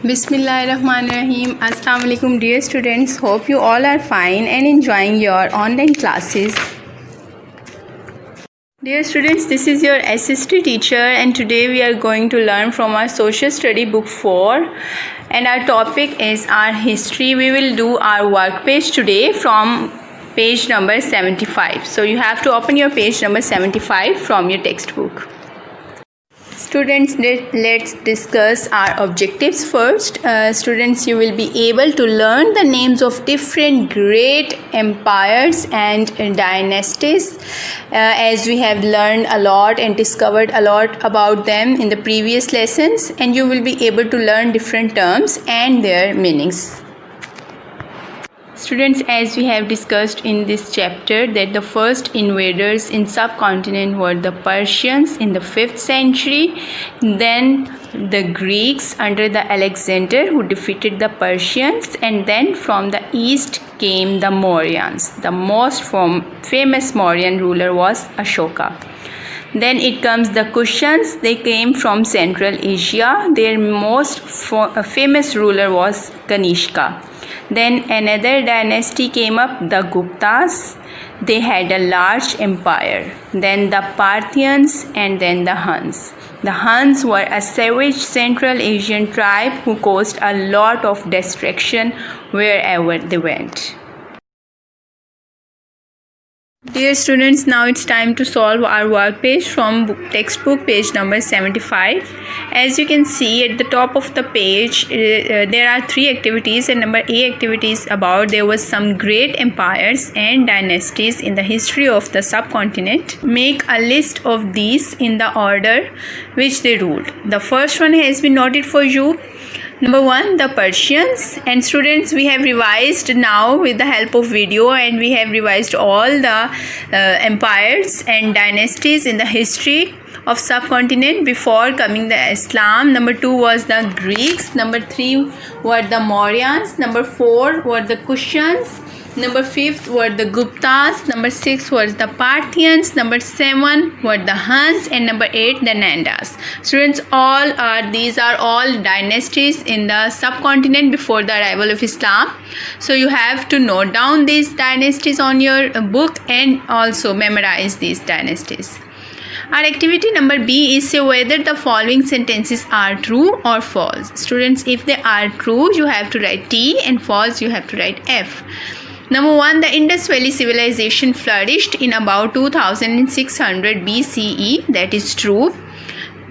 Bismillahirrahmanirrahim. Assalamu alaikum dear students. Hope you all are fine and enjoying your online classes. Dear students, this is your S.st teacher and today we are going to learn from our social study book 4 and our topic is our history. We will do our work page today from page number 75. So you have to open your page number 75 from your textbook. Students, let's discuss our objectives first. Students, you will be able to learn the names of different great empires and dynasties as we have learned a lot and discovered a lot about them in the previous lessons, and you will be able to learn different terms and their meanings. Students, as we have discussed in this chapter that the first invaders in subcontinent were the Persians in the 5th century, then the Greeks under the Alexander who defeated the Persians, and then from the east came the Mauryans. The most famous Mauryan ruler was Ashoka. Then it comes the Kushans. They came from Central Asia. Their most famous ruler was Kanishka. Then another dynasty came up, the Guptas. They had a large empire. Then the Parthians and then the Huns. The Huns were a savage Central Asian tribe who caused a lot of destruction wherever they went. Dear students, now it's time to solve our work page from textbook page number 75. As you can see at the top of the page, there are 3 activities, and number A activity is about there was some great empires and dynasties in the history of the subcontinent. Make a list of these in the order which they ruled. The first one has been noted for you. Number 1, the Persians. And students, we have revised now with the help of video, and we have revised all the empires and dynasties in the history of subcontinent before coming the Islam. Number 2 was the Greeks. Number 3 were the Mauryans. Number 4 were the Kushans. Number 5 were the Guptas. Number 6 was the Parthians. Number 7 were the Huns, and number 8 the Nandas. Students, these are all dynasties in the subcontinent before the arrival of Islam. So you have to note down these dynasties on your book and also memorize these dynasties. Our activity number B is say whether the following sentences are true or false. Students, if they are true, you have to write T, and false, you have to write F. Number 1, the Indus Valley civilization flourished in about 2600 BCE. That is true.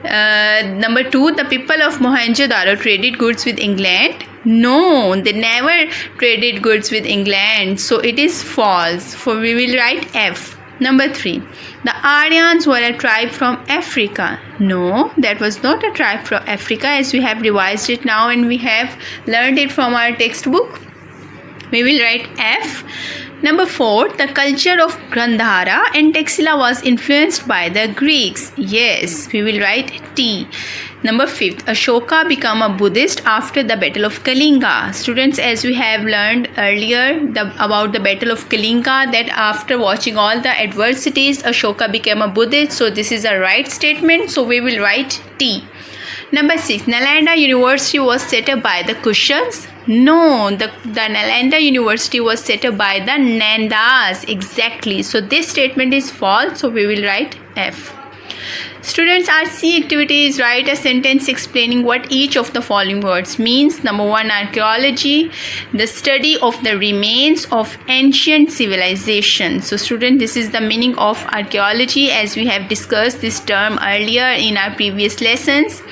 Number 2, the people of Mohenjo-daro traded goods with England. No, they never traded goods with England. So it is false. So we will write F. Number 3, the Aryans were a tribe from Africa. No, that was not a tribe from Africa, as we have revised it now and we have learned it from our textbook. We will write F. Number 4, the culture of Gandhara and Taxila was influenced by the Greeks. Yes, we will write T. Number 5, Ashoka became a Buddhist after the Battle of Kalinga. Students, as we have learned earlier about the Battle of Kalinga, that after watching all the adversities, Ashoka became a Buddhist. So this is a right statement. So we will write T. Number 6, Nalanda University was set up by the Kushans. No, the Nalanda University was set up by the Nandas. Exactly. So this statement is false. So we will write F. Students, our C activity is write a sentence explaining what each of the following words means. Number 1, archaeology, the study of the remains of ancient civilization. So student, this is the meaning of archaeology, as we have discussed this term earlier in our previous lessons.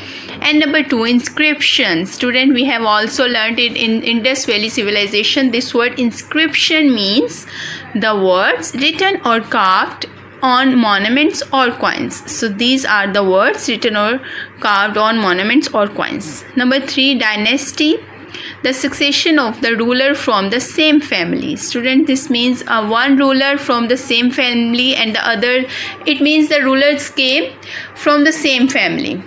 And number 2, inscription. Student, we have also learned it in Indus Valley civilization. This word inscription means the words written or carved on monuments or coins. So these are the words written or carved on monuments or coins. Number 3, dynasty, the succession of the ruler from the same family. Student, this means one ruler from the same family and the other, it means the rulers came from the same family.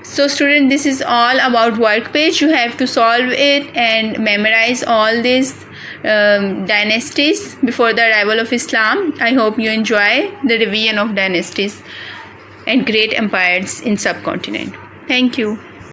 So student, this is all about work page. You have to solve it and memorize all these dynasties before the arrival of Islam. I hope you enjoy the revision of dynasties and great empires in subcontinent. Thank you.